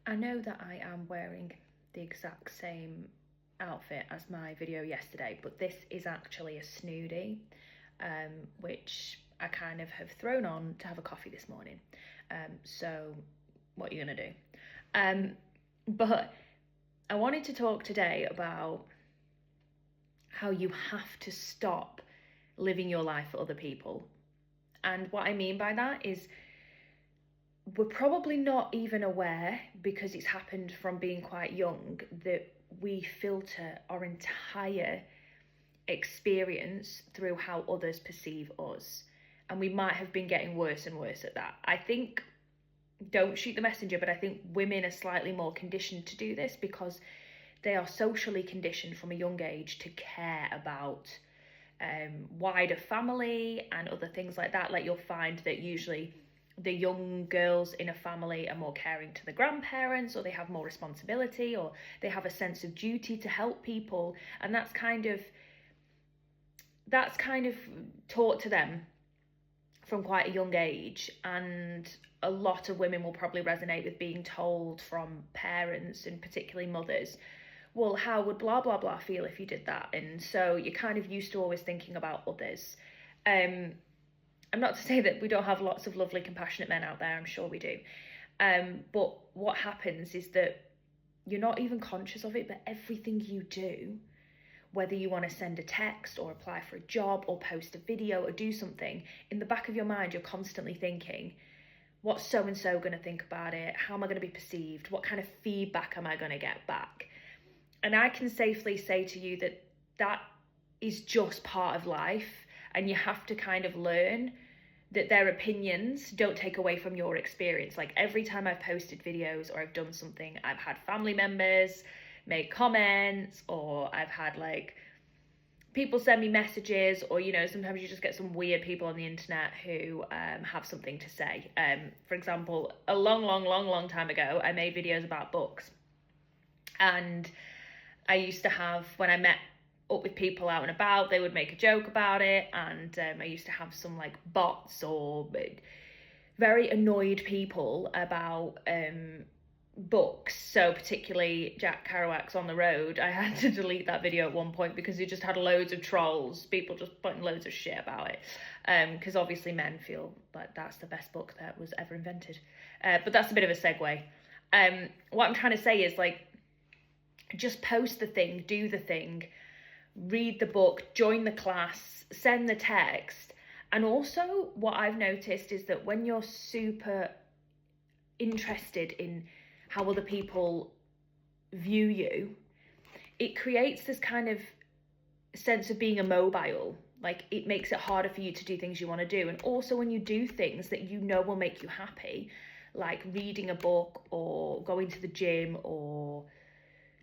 I know that I am wearing the exact same outfit as my video yesterday, but this is actually a snoody, which I kind of have thrown on to have a coffee this morning. So what are you gonna do? But I wanted to talk today about how you have to stop living your life for other people. And what I mean by that is we're probably not even aware, because it's happened from being quite young, that we filter our entire experience through how others perceive us. And we might have been getting worse and worse at that. I think, don't shoot the messenger, but I think women are slightly more conditioned to do this because they are socially conditioned from a young age to care about wider family and other things like that. Like, you'll find that usually the young girls in a family are more caring to the grandparents, or they have more responsibility, or they have a sense of duty to help people, and that's kind of taught to them from quite a young age. And a lot of women will probably resonate with being told from parents, and particularly mothers, well, how would blah blah blah feel if you did that? And so you're kind of used to always thinking about others. I'm not to say that we don't have lots of lovely, compassionate men out there. I'm sure we do. But what happens is that you're not even conscious of it, but everything you do, whether you want to send a text or apply for a job or post a video or do something, in the back of your mind, you're constantly thinking, what's so-and-so going to think about it? How am I going to be perceived? What kind of feedback am I going to get back? And I can safely say to you that that is just part of life, and you have to kind of learn that their opinions don't take away from your experience. Like, every time I've posted videos or I've done something, I've had family members make comments, or I've had like people send me messages, or sometimes you just get some weird people on the internet who have something to say. For example, a long time ago, I made videos about books, and I used to have, when I met up with people out and about, they would make a joke about it, and I used to have some like bots or very annoyed people about books. So particularly Jack Kerouac's On the Road, I had to delete that video at one point because it just had loads of trolls, people just putting loads of shit about it, because obviously men feel like that's the best book that was ever invented. But that's a bit of a segue. What I'm trying to say is, like, just post the thing, do the thing, read the book, join the class, send the text. And also what I've noticed is that when you're super interested in how other people view you, it creates this kind of sense of being immobile. Like, it makes it harder for you to do things you want to do. And also when you do things that you know will make you happy, like reading a book or going to the gym or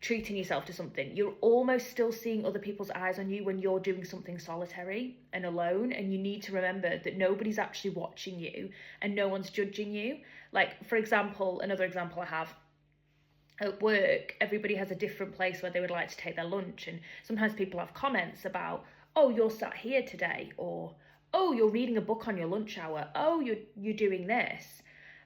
treating yourself to something, you're almost still seeing other people's eyes on you when you're doing something solitary and alone. And you need to remember that nobody's actually watching you and no one's judging you. Like, for example, another example I have, at work, everybody has a different place where they would like to take their lunch, and sometimes people have comments about, oh, you're sat here today, or oh, you're reading a book on your lunch hour, oh, you're doing this.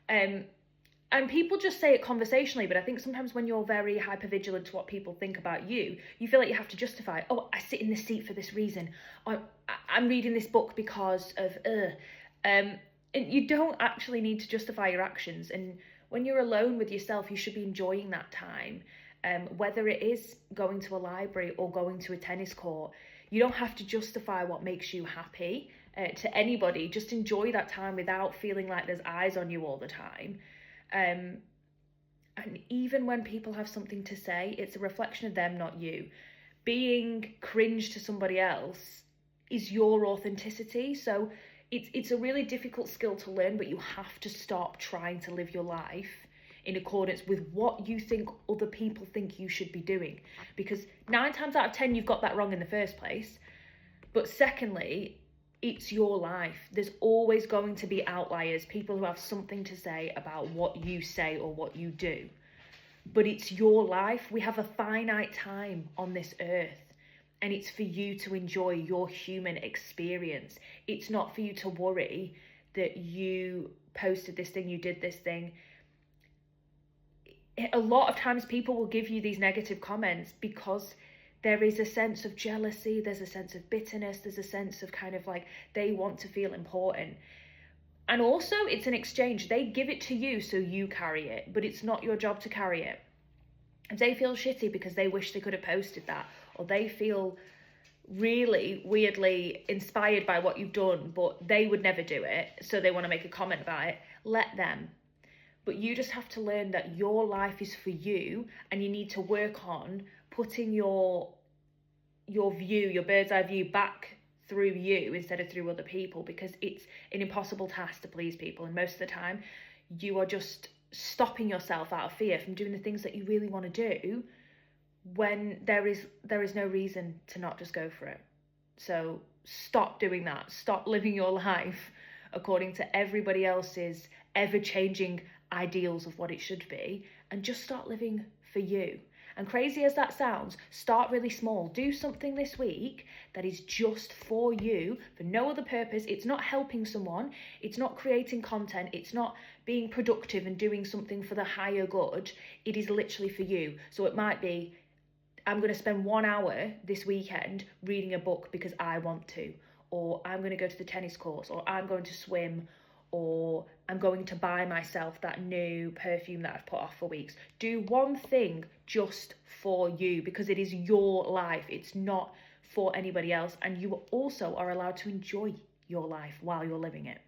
And people just say it conversationally, but I think sometimes when you're very hypervigilant to what people think about you, you feel like you have to justify, oh, I sit in this seat for this reason, or I'm reading this book because of, and you don't actually need to justify your actions. And when you're alone with yourself, you should be enjoying that time, whether it is going to a library or going to a tennis court. You don't have to justify what makes you happy to anybody. Just enjoy that time without feeling like there's eyes on you all the time. And even when people have something to say, it's a reflection of them, not you. Being cringe to somebody else is your authenticity. So it's a really difficult skill to learn, but you have to stop trying to live your life in accordance with what you think other people think you should be doing. Because 9 times out of 10, you've got that wrong in the first place. But secondly, it's your life. There's always going to be outliers, people who have something to say about what you say or what you do. But it's your life. We have a finite time on this earth, and it's for you to enjoy your human experience. It's not for you to worry that you posted this thing, you did this thing. a lot of times people will give you these negative comments because there is a sense of jealousy, there's a sense of bitterness, there's a sense of kind of like they want to feel important. And also, it's an exchange. They give it to you so you carry it, but it's not your job to carry it. If they feel shitty because they wish they could have posted that, or they feel really weirdly inspired by what you've done, but they would never do it, so they want to make a comment about it, let them. But you just have to learn that your life is for you, and you need to work on putting your view, your bird's eye view, back through you instead of through other people, because it's an impossible task to please people, and most of the time you are just stopping yourself out of fear from doing the things that you really want to do when there is no reason to not just go for it. So stop doing that. Stop living your life according to everybody else's ever-changing ideals of what it should be, and just start living for you. And crazy as that sounds, start really small. Do something this week that is just for you, for no other purpose. It's not helping someone. It's not creating content. It's not being productive and doing something for the higher good. It is literally for you. So it might be, I'm going to spend 1 hour this weekend reading a book because I want to, or I'm going to go to the tennis course, or I'm going to swim, or I'm going to buy myself that new perfume that I've put off for weeks. Do one thing just for you, because it is your life. It's not for anybody else. And you also are allowed to enjoy your life while you're living it.